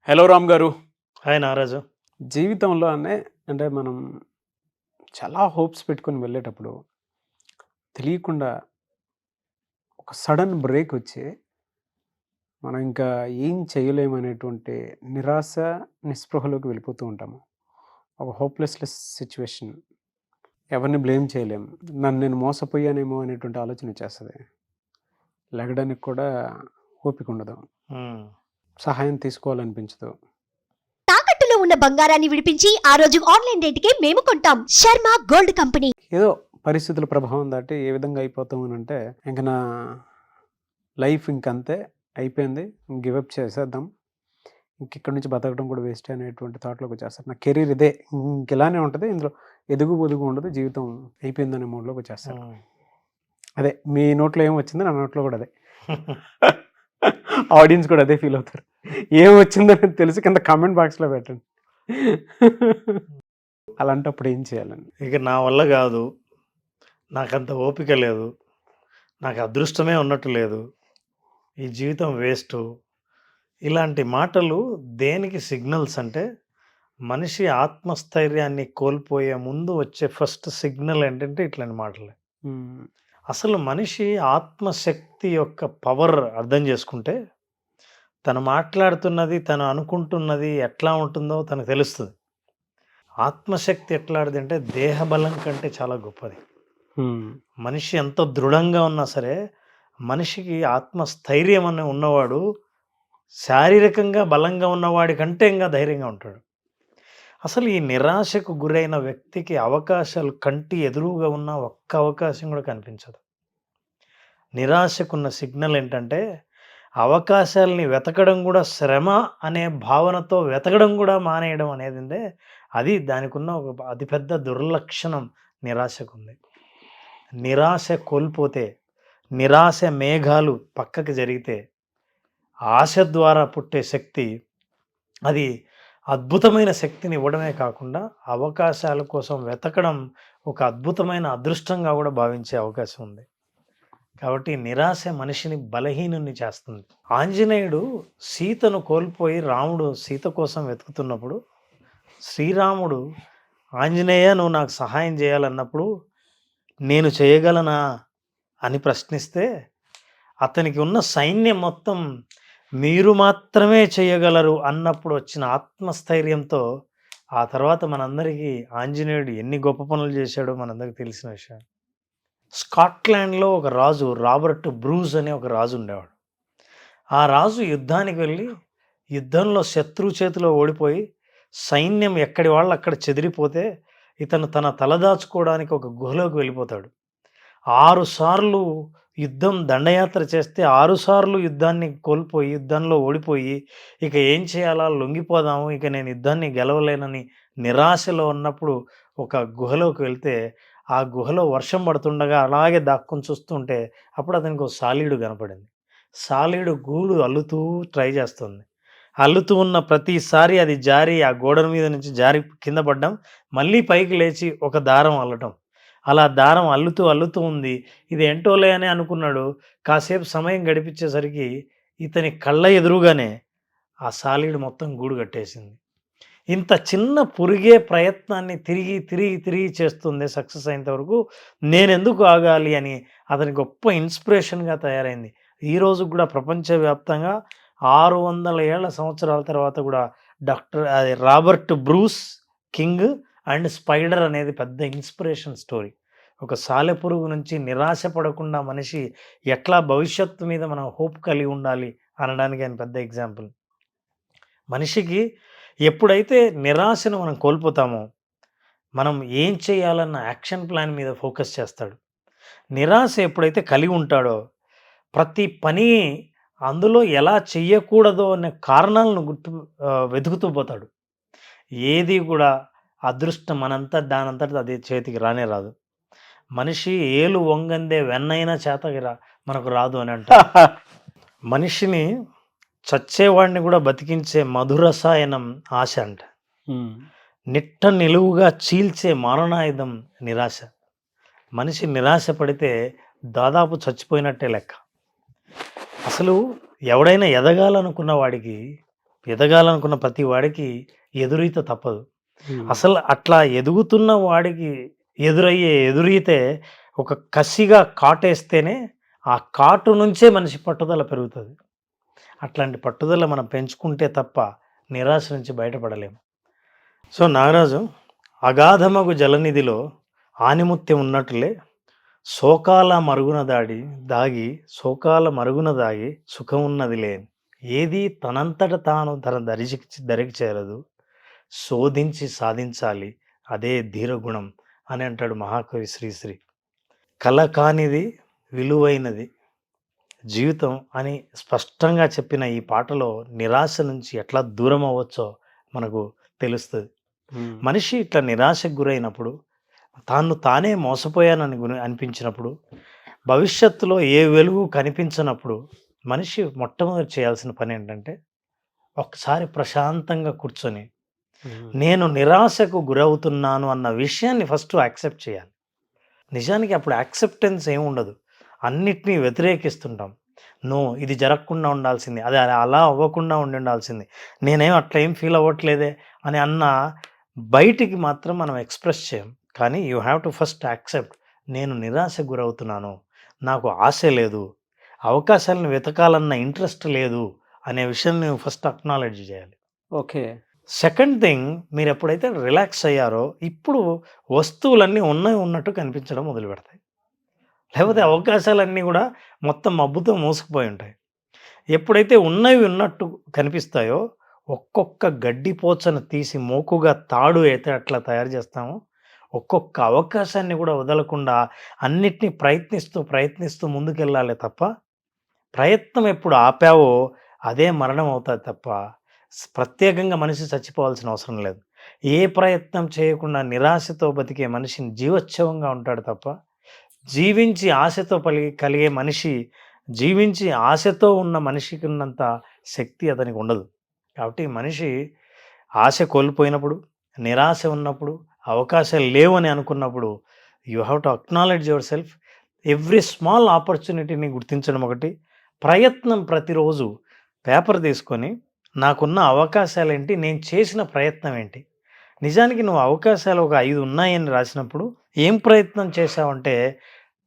Hello Ram గారు. Hi Nagaraju. జీవితంలో అంటే మనం చాలా హోప్స్ పెట్టుకొని వెళ్ళేటప్పుడు తెలియకుండా ఒక సడన్ బ్రేక్ వచ్చి మనం ఇంకా ఏం చేయలేమనేటువంటి నిరాశ, నిస్పృహలోకి వెళ్ళిపోతూ ఉంటాము. ఒక హోప్‌లెస్‌లెస్ సిట్యుయేషన్. ఎవరిని బ్లేమ్ చేయలేము. నన్ను నేను మోసపోయానేమో అనేటువంటి ఆలోచన వచ్చేస్తది. లెగడానికి కూడా ఓపిక ఉండదు. సహాయం తీసుకోవాలనిపించదు. తాకట్టులో ఉన్న బంగారాన్ని విడిపించి ఆ రోజు ఆన్లైన్ రేటుకే మేము కొంటాం. Sharma gold company. ఏదో పరిస్థితుల ప్రభావం దాటి ఏ విధంగా అయిపోతామనంటే, ఇంక నా లైఫ్ ఇంకంతే అయిపోయింది. గివప్ చేసేద్దాం. ఇంకిక్కడి నుంచి బతకడం కూడా వేస్టే అనేటువంటి థాట్‌లోకి వచ్చేస్తారు. నా కెరీర్ ఇదే. ఇంకిలానే ఉంటది. ఇందులో ఎదుగు పొదుగు ఉండదు. జీవితం అయిపోయిందనే మోడ్‌లోకి వచ్చేస్తారు. అదే మీ నోట్లో ఏం వచ్చిందో నా నోట్లో కూడా అదే. ఆడియన్స్ కూడా అదే ఫీల్ అవుతారు. ఏం వచ్చిందో తెలిసి కింద కామెంట్ బాక్స్‌లో పెట్టండి. అలాంటప్పుడు ఏం చేయాలండి? ఇక నా వల్ల కాదు, నాకంత ఓపిక లేదు, నాకు అదృష్టమే ఉన్నట్టు లేదు, ఈ జీవితం వేస్టు, ఇలాంటి మాటలు దేనికి సిగ్నల్స్ అంటే, మనిషి ఆత్మస్థైర్యాన్ని కోల్పోయే ముందు వచ్చే ఫస్ట్ సిగ్నల్ ఏంటంటే ఇట్లాంటి మాటలే. అసలు మనిషి ఆత్మశక్తి యొక్క పవర్ అర్థం చేసుకుంటే, తను మాట్లాడుతున్నది, తను అనుకుంటున్నది ఎట్లా ఉంటుందో తనకు తెలుస్తుంది. ఆత్మశక్తి ఎట్లాంటిదంటే దేహబలం కంటే చాలా గొప్పది. మనిషి ఎంత దృఢంగా ఉన్నా సరే, మనిషికి ఆత్మస్థైర్యం అనే ఉన్నవాడు శారీరకంగా బలంగా ఉన్నవాడి కంటే ఇంకా ధైర్యంగా ఉంటాడు. అసలు ఈ నిరాశకు గురైన వ్యక్తికి అవకాశాలు కంటి ఎదురుగా ఉన్న ఒక్క అవకాశం కూడా కనిపించదు. నిరాశకున్న సిగ్నల్ ఏంటంటే, అవకాశాలని వెతకడం కూడా శ్రమ అనే భావనతో వెతకడం కూడా మానేయడం అనేది అది దానికున్న ఒక అతిపెద్ద దుర్లక్షణం నిరాశకుంది. నిరాశ కోల్పోతే, నిరాశ మేఘాలు పక్కకి జరిగితే, ఆశ ద్వారా పుట్టే శక్తి అది అద్భుతమైన శక్తిని ఇవ్వడమే కాకుండా అవకాశాల కోసం వెతకడం ఒక అద్భుతమైన అదృష్టంగా కూడా భావించే అవకాశం ఉంది. కాబట్టి నిరాశ మనిషిని బలహీనుని చేస్తుంది. ఆంజనేయుడు సీతను కోల్పోయి రాముడు సీత కోసం వెతుకుతున్నప్పుడు, శ్రీరాముడు ఆంజనేయ నువ్వు నాకు సహాయం చేయాలన్నప్పుడు నేను చేయగలనా అని ప్రశ్నిస్తే, అతనికి ఉన్న సైన్యం మొత్తం మీరు మాత్రమే చేయగలరు అన్నప్పుడు వచ్చిన ఆత్మస్థైర్యంతో ఆ తర్వాత మనందరికీ ఆంజనేయుడు ఎన్ని గొప్ప పనులు చేశాడో మనందరికీ తెలిసిన విషయం. స్కాట్లాండ్లో ఒక రాజు రాబర్ట్ బ్రూస్ అనే ఒక రాజు ఉండేవాడు. ఆ రాజు యుద్ధానికి వెళ్ళి యుద్ధంలో శత్రు చేతిలో ఓడిపోయి సైన్యం ఎక్కడి వాళ్ళు అక్కడ చెదిరిపోతే ఇతను తన తలదాచుకోవడానికి ఒక గుహలోకి వెళ్ళిపోతాడు. 6 సార్లు యుద్ధం దండయాత్ర చేస్తే 6 సార్లు యుద్ధాన్ని కోల్పోయి యుద్ధంలో ఓడిపోయి ఇక ఏం చేయాలా, లొంగిపోదాము, ఇక నేను యుద్ధాన్ని గెలవలేనని నిరాశలో ఉన్నప్పుడు ఒక గుహలోకి వెళ్తే ఆ గుహలో వర్షం పడుతుండగా అలాగే దాక్కుని చూస్తుంటే అప్పుడు అతనికి ఒక సాలీడు కనపడింది. సాలీడు గూడు అల్లుతూ ట్రై చేస్తుంది. అల్లుతూ ఉన్న ప్రతిసారి అది జారి ఆ గోడ మీద నుంచి జారి కింద పడ్డం, మళ్ళీ పైకి లేచి ఒక దారం అల్లటం, అలా దారం అల్లుతూ అల్లుతూ ఉంది. ఇది ఏంటోలే అని అనుకున్నాడు. కాసేపు సమయం గడిపించేసరికి ఇతని కళ్ళ ఎదురుగానే ఆ సాలీడు మొత్తం గూడు కట్టేసింది. ఇంత చిన్న పురిగే ప్రయత్నాన్ని తిరిగి తిరిగి తిరిగి చేస్తుంది సక్సెస్ అయినంత వరకు నేనెందుకు ఆగాలి అని అతని గొప్ప ఇన్స్పిరేషన్గా తయారైంది. ఈరోజు కూడా ప్రపంచవ్యాప్తంగా 600 ఏళ్ల సంవత్సరాల తర్వాత కూడా Robert Bruce king and spider అనేది పెద్ద ఇన్స్పిరేషన్ స్టోరీ. ఒక సాలెపురుగు నుంచి నిరాశ పడకుండా మనిషి ఎట్లా భవిష్యత్తు మీద మనం హోప్ కలిగి ఉండాలి అనడానికి ఆయన పెద్ద ఎగ్జాంపుల్. మనిషికి ఎప్పుడైతే నిరాశను మనం కోల్పోతామో మనం ఏం చేయాలన్న యాక్షన్ ప్లాన్ మీద ఫోకస్ చేస్తాడు. నిరాశ ఎప్పుడైతే కలిగి ఉంటాడో ప్రతి పని అందులో ఎలా చెయ్యకూడదో అనే కారణాలను వెతుకుతూ పోతాడు. ఏది కూడా అదృష్టం దానంతట అది చేతికి రానే రాదు. మనిషి ఏలు వంగందే వెన్నైనా చేతకి మనకు రాదు అని అంట. మనిషిని చచ్చేవాడిని కూడా బతికించే మధురసాయనం ఆశ అంట. నిట్ట నిలువుగా చీల్చే మారణాయుధం నిరాశ. మనిషి నిరాశ పడితే దాదాపు చచ్చిపోయినట్టే లెక్క. అసలు ఎవడైనా ఎదగాలనుకున్న వాడికి ఎదగాలనుకున్న ప్రతి వాడికి ఎదురీత తప్పదు. అసలు అట్లా ఎదుగుతున్న వాడికి ఎదురైతే ఒక కసిగా కాటేస్తేనే ఆ కాటు నుంచే మనిషి పట్టుదల పెరుగుతుంది. అట్లాంటి పట్టుదల మనం పెంచుకుంటే తప్ప నిరాశ నుంచి బయటపడలేము. సో నాగరాజు, అగాధమగు జలనిధిలో ఆనిముత్యం ఉన్నట్లే శోకాల మరుగున దాగి సుఖం ఉన్నది లేని, ఏది తనంతట తాను తన దరికి చేరదు, శోధించి సాధించాలి అదే ధీరగుణం అని అంటాడు మహాకవి శ్రీశ్రీ. కల కానిది విలువైనది జీవితం అని స్పష్టంగా చెప్పిన ఈ పాటలో నిరాశ నుంచి ఎట్లా దూరం అవ్వచ్చో మనకు తెలుస్తుంది. మనిషి ఇట్లా నిరాశకు గురైనప్పుడు, తానే మోసపోయానని అనిపించినప్పుడు, భవిష్యత్తులో ఏ వెలుగు కనిపించినప్పుడు మనిషి మొట్టమొదటి చేయాల్సిన పని ఏంటంటే ఒకసారి ప్రశాంతంగా కూర్చొని నేను నిరాశకు గురవుతున్నాను అన్న విషయాన్ని ఫస్ట్ యాక్సెప్ట్ చేయాలి. నిజానికి అప్పుడు యాక్సెప్టెన్స్ ఏమి ఉండదు, అన్నిటినీ వ్యతిరేకిస్తుంటాం. ఇది జరగకుండా ఉండాల్సింది, అది అలా అవ్వకుండా ఉండాల్సింది, నేనేం అట్లా ఏం ఫీల్ అవ్వట్లేదే అని బయటికి మాత్రం మనం ఎక్స్ప్రెస్ చేయం. కానీ you have to first accept, నేను నిరాశకు గురవుతున్నాను, నాకు ఆశ లేదు, అవకాశాలను వెతకాలన్న ఇంట్రెస్ట్ లేదు అనే విషయాన్ని నువ్వు ఫస్ట్ అక్నాలెడ్జ్ చేయాలి. ఓకే. సెకండ్ థింగ్, మీరు ఎప్పుడైతే రిలాక్స్ అయ్యారో ఇప్పుడు వస్తువులన్నీ ఉన్నట్టు కనిపించడం మొదలు పెడతాయి. లేకపోతే అవకాశాలన్నీ కూడా మొత్తం మబ్బుతో మూసుకుపోయి ఉంటాయి. ఎప్పుడైతే ఉన్నవి ఉన్నట్టు కనిపిస్తాయో, ఒక్కొక్క గడ్డిపోచను తీసి మోకుగా తాడు అయితే అట్లా తయారు చేస్తామో, ఒక్కొక్క అవకాశాన్ని కూడా వదలకుండా అన్నిటినీ ప్రయత్నిస్తూ ముందుకెళ్ళాలి తప్ప, ప్రయత్నం ఎప్పుడు ఆపావో అదే మరణం అవుతుంది తప్ప ప్రత్యేకంగా మనిషి చచ్చిపోవాల్సిన అవసరం లేదు. ఏ ప్రయత్నం చేయకుండా నిరాశతో బతికే మనిషిని జీవోత్సవంగా ఉంటాడు తప్ప, జీవించి ఆశతో కలిగే మనిషి, జీవించి ఆశతో ఉన్న మనిషికి ఉన్నంత శక్తి అతనికి ఉండదు. కాబట్టి మనిషి ఆశ కోల్పోయినప్పుడు, నిరాశ ఉన్నప్పుడు, అవకాశాలు లేవని అనుకున్నప్పుడు you have to acknowledge yourself. Every small ఆపర్చునిటీని గుర్తించడం ఒకటి, ప్రయత్నం ప్రతిరోజు పేపర్ తీసుకొని నాకున్న అవకాశాలు ఏంటి, నేను చేసిన ప్రయత్నం ఏంటి. నిజానికి నువ్వు అవకాశాలు ఒక 5 ఉన్నాయని రాసినప్పుడు ఏం ప్రయత్నం చేశావంటే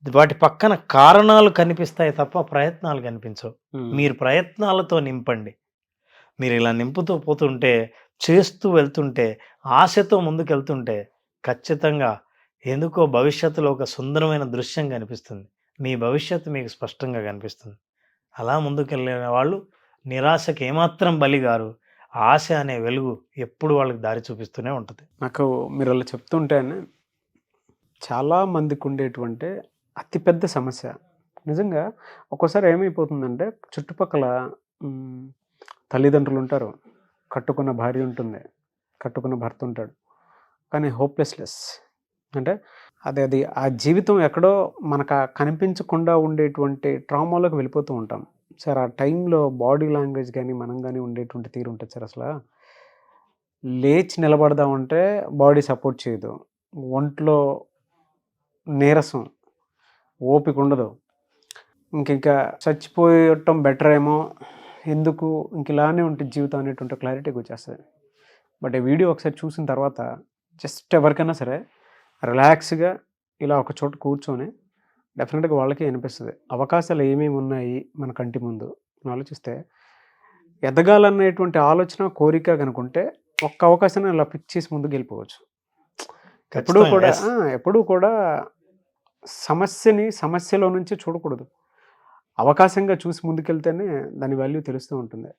వాటి పక్కన కారణాలు కనిపిస్తాయి తప్ప ప్రయత్నాలు కనిపించవు. మీరు ప్రయత్నాలతో నింపండి. మీరు ఇలా నింపుతూ పోతుంటే, చేస్తూ వెళ్తుంటే, ఆశతో ముందుకెళ్తుంటే ఖచ్చితంగా ఎందుకో భవిష్యత్తులో ఒక సుందరమైన దృశ్యం కనిపిస్తుంది. మీ భవిష్యత్తు మీకు స్పష్టంగా కనిపిస్తుంది. అలా ముందుకెళ్ళిన వాళ్ళు నిరాశకి ఏమాత్రం బలిగారు. ఆశ అనే వెలుగు ఎప్పుడు వాళ్ళకి దారి చూపిస్తూనే ఉంటుంది. నాకు మీరు అలా చెప్తుంటేనే చాలా మందికి ఉండేటువంటి అతిపెద్ద సమస్య నిజంగా ఒక్కోసారి ఏమైపోతుందంటే, చుట్టుపక్కల తల్లిదండ్రులు ఉంటారు, కట్టుకున్న భార్య ఉంటుంది, కట్టుకున్న భర్త ఉంటాడు, కానీ హోప్లెస్నెస్ అంటే అది ఆ జీవితం ఎక్కడో మనకు కనిపించకుండా ఉండేటువంటి ట్రామాలోకి వెళ్ళిపోతూ ఉంటాం సార్. ఆ టైంలో బాడీ లాంగ్వేజ్ కానీ మనం కానీ ఉండేటువంటి తీరు ఉంటుంది సార్. అసలు లేచి నిలబడదామంటే బాడీ సపోర్ట్ చేయదు, ఒంట్లో నీరసం, ఓపిక ఉండదు, ఇంకా చచ్చిపోయటం బెటర్ ఏమో, ఎందుకు ఇలానే ఉంటుంది జీవితం అనేటువంటి క్లారిటీకి వచ్చేస్తుంది. బట్ ఈ వీడియో ఒకసారి చూసిన తర్వాత జస్ట్ ఎవరికైనా సరే రిలాక్స్గా ఇలా ఒక చోట కూర్చొని డెఫినెట్గా వాళ్ళకి అనిపిస్తుంది అవకాశాలు ఏమేమి ఉన్నాయి మన కంటి ముందు ఆలోచిస్తే. ఎదగాలనేటువంటి ఆలోచన, కోరిక కనుకుంటే ఒక్క అవకాశాన్ని ఇలా పిక్ చేసి ముందుకు వెళ్ళిపోవచ్చు. ఎప్పుడూ కూడా సమస్యలో నుంచి చూడకూడదు, అవకాశంగా చూసి ముందుకెళ్తేనే దాని వాల్యూ తెలుస్తూ ఉంటుంది.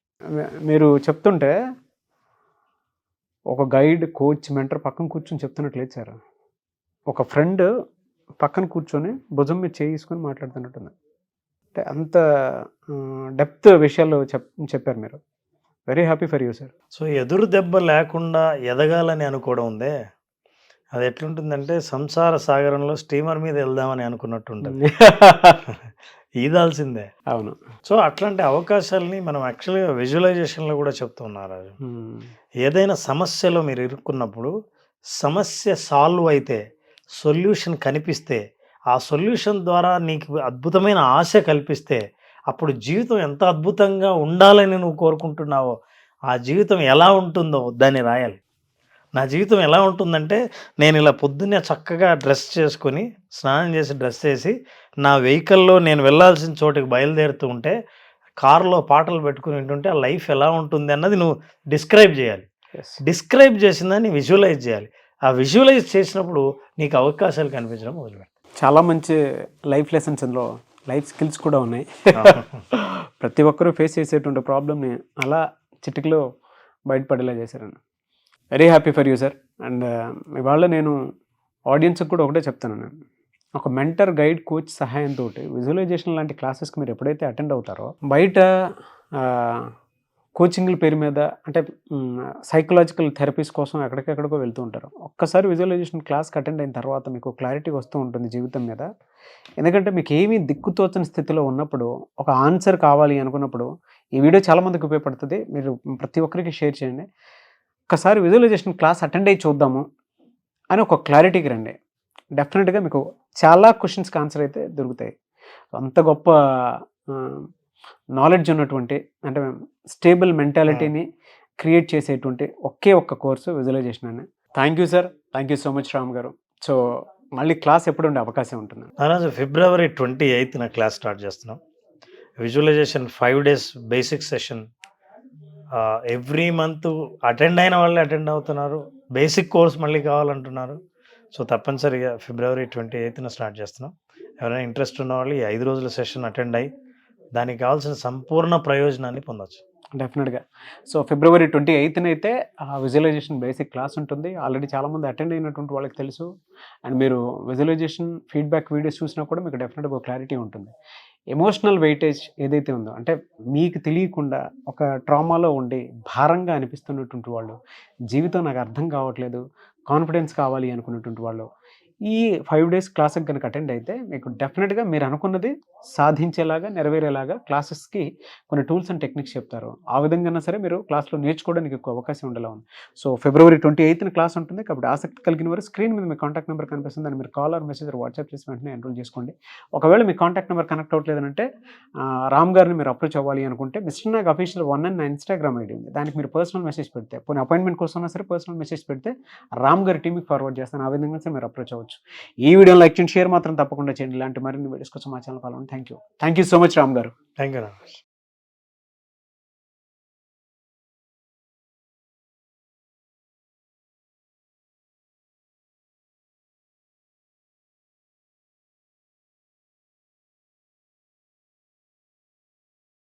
మీరు చెప్తుంటే ఒక గైడ్, కోచ్, మెంటర్ పక్కన కూర్చొని చెప్తున్నట్లేదు సార్. ఒక ఫ్రెండ్ పక్కన కూర్చొని భుజం మీద చేసుకొని మాట్లాడుతున్నట్టుంది. అంటే అంత డెప్త్ విషయాలు చెప్పారు మీరు. Very happy for you sir. So ఎదురు దెబ్బ లేకుండా ఎదగాలని అనుకోవడం ఉందే, అది ఎట్లుంటుందంటే సంసార సాగరంలో స్టీమర్ మీద వెళ్దామని అనుకున్నట్టు ఉంటుంది. ఈదాల్సిందే. అవును. సో అట్లాంటి అవకాశాలని మనం యాక్చువల్గా విజువలైజేషన్లో కూడా చెప్తున్నారు. ఏదైనా సమస్యలో మీరు ఇరుక్కున్నప్పుడు సమస్య సాల్వ్ అయితే, సొల్యూషన్ కనిపిస్తే, ఆ సొల్యూషన్ ద్వారా నీకు అద్భుతమైన ఆశ కల్పిస్తే, అప్పుడు జీవితం ఎంత అద్భుతంగా ఉండాలని నువ్వు కోరుకుంటున్నావో ఆ జీవితం ఎలా ఉంటుందో దాన్ని రాయాలి. నా జీవితం ఎలా ఉంటుందంటే, నేను ఇలా పొద్దున్నే చక్కగా డ్రెస్ చేసుకొని, స్నానం చేసి డ్రెస్ చేసి, నా వెహికల్‌లో నేను వెళ్ళాల్సిన చోటుకి బయలుదేరుతూ ఉంటే, కారులో పాటలు పెట్టుకొని వింటుంటే, ఆ లైఫ్ ఎలా ఉంటుంది అన్నది నువ్వు డిస్క్రైబ్ చేయాలి. యెస్. డిస్క్రైబ్ చేసిందాన్ని విజువలైజ్ చేయాలి. ఆ విజువలైజ్ చేసినప్పుడు నీకు అవకాశాలు కనిపించడం మొదలుపెడతాయి. చాలా మంచి లైఫ్ లెసన్స్ ఇందులో, లైఫ్ స్కిల్స్ కూడా ఉన్నాయి. ప్రతి ఒక్కరూ ఫేస్ చేసేటువంటి ప్రాబ్లమ్ని అలా చిటికలో బయటపడేలా చేశారన్న. Very happy for you sir. And ఇవాళ నేను ఆడియన్స్కి కూడా ఒకటే చెప్తాను, నేను ఒక మెంటర్, గైడ్, కోచ్ సహాయంతో విజువలైజేషన్ లాంటి క్లాసెస్కి మీరు ఎప్పుడైతే అటెండ్ అవుతారో, బయట కోచింగ్ల పేరు మీద అంటే సైకలాజికల్ థెరపీస్ కోసం ఎక్కడికెక్కడికో వెళ్తూ ఉంటారు. ఒక్కసారి విజువలైజేషన్ క్లాస్కి అటెండ్ అయిన తర్వాత మీకు క్లారిటీ వస్తూ ఉంటుంది జీవితం మీద. ఎందుకంటే మీకు ఏమీ దిక్కుతోచని స్థితిలో ఉన్నప్పుడు, ఒక ఆన్సర్ కావాలి అనుకున్నప్పుడు, ఈ వీడియో చాలామందికి ఉపయోగపడుతుంది. మీరు ప్రతి ఒక్కరికి షేర్ చేయండి. ఒక్కసారి విజువలైజేషన్ క్లాస్ అటెండ్ అయ్యి చూద్దాము అని ఒక క్లారిటీకి రండి. డెఫినెట్గా మీకు చాలా క్వశ్చన్స్కి ఆన్సర్ అయితే దొరుకుతాయి. అంత గొప్ప నాలెడ్జ్ ఉన్నటువంటి, అంటే స్టేబుల్ మెంటాలిటీని క్రియేట్ చేసేటువంటి ఒకే ఒక్క కోర్సు విజువలైజేషన్ అని. Thank you sir, thank you so much Ram garu. So మళ్ళీ క్లాస్ ఎప్పుడు ఉండే అవకాశం ఉంటుంది? ఈరోజు ఫిబ్రవరి 28న క్లాస్ స్టార్ట్ చేస్తున్నాం. Visualization 5 days basic session. Every month attend అయిన వాళ్ళే అటెండ్ అవుతున్నారు. బేసిక్ కోర్స్ మళ్ళీ కావాలంటున్నారు. సో తప్పనిసరిగా ఫిబ్రవరి 28న స్టార్ట్ చేస్తున్నాం. ఎవరైనా ఇంట్రెస్ట్ ఉన్న వాళ్ళు ఈ 5 రోజుల సెషన్ అటెండ్ అయ్యి దానికి కావాల్సిన సంపూర్ణ ప్రయోజనాన్ని పొందవచ్చు. డెఫినెట్గా. సో ఫిబ్రవరి 28న అయితే విజువలైజేషన్ బేసిక్ క్లాస్ ఉంటుంది. ఆల్రెడీ చాలామంది అటెండ్ అయినటువంటి వాళ్ళకి తెలుసు. అండ్ మీరు విజువలైజేషన్ ఫీడ్బ్యాక్ వీడియోస్ చూసినా కూడా మీకు డెఫినెట్గా ఒక క్లారిటీ ఉంటుంది. ఎమోషనల్ వెయిటేజ్ ఏదైతే ఉందో, అంటే మీకు తెలియకుండా ఒక ట్రామాలో ఉండి భారంగా అనిపిస్తున్నటువంటి వాళ్ళు, జీవితం నాకు అర్థం కావట్లేదు, కాన్ఫిడెన్స్ కావాలి అనుకున్నటువంటి వాళ్ళు, ఈ 5 days క్లాస్కి కనుక అటెండ్ అయితే మీకు డెఫినెట్గా మీరు అనుకున్నది సాధించేలాగా, నెరవేరేలాగా క్లాసెస్కి కొన్ని టూల్స్ అండ్ టెక్నిక్స్ చెప్తారు. ఆ విధంగా సరే మీరు క్లాస్లో నేర్చుకోవడానికి ఎక్కువ అవకాశం ఉండేలా ఉంది. సో ఫిబ్రవరి 28న క్లాస్ ఉంటుంది. కాబట్టి ఆసక్తి కలిగిన వారు స్క్రీన్ మీద మీ కాంటాక్ట్ నెంబర్ కనిపిస్తుంది. దాన్ని మీరు కాల్ ఆర్ మెసేజ్ వాట్సాప్ చేసి వెంటనే ఎన్రోల్ చేసుకోండి. ఒకవేళ మీ కాంటాక్ట్ నెంబర్ కనెక్ట్ అవ్వట్లేదంటే రామ్ గారిని మీరు అప్రోచ్ అవ్వాలి అనుకుంటే మిస్టర్ నాగ్ అఫీషియల్ 1 అని నా ఇన్స్టాగ్రామ్ ఐడి ఉంది. దానికి మీరు పర్సనల్ మెసేజ్ పెడితే, పోనీ అపాయింట్మెంట్ కోసం సరే పర్సనల్ మెసేజ్ పెడితే రామ్ గారి టీమ్కి ఫార్వర్డ్ చేస్తాను. ఆ విధంగా సరే మీరు అప్రోచ్ అవ్వచ్చు. ఈ వీడియోని లైక్ చేయండి, షేర్ మాత్రం తప్పకుండా చేయండి. ఇలాంటి మరిన్ని వీడియోస్ కోసం మా ఛానల్ ఫాలో అవ్వండి. Thank you so much Ram garu. Thank you.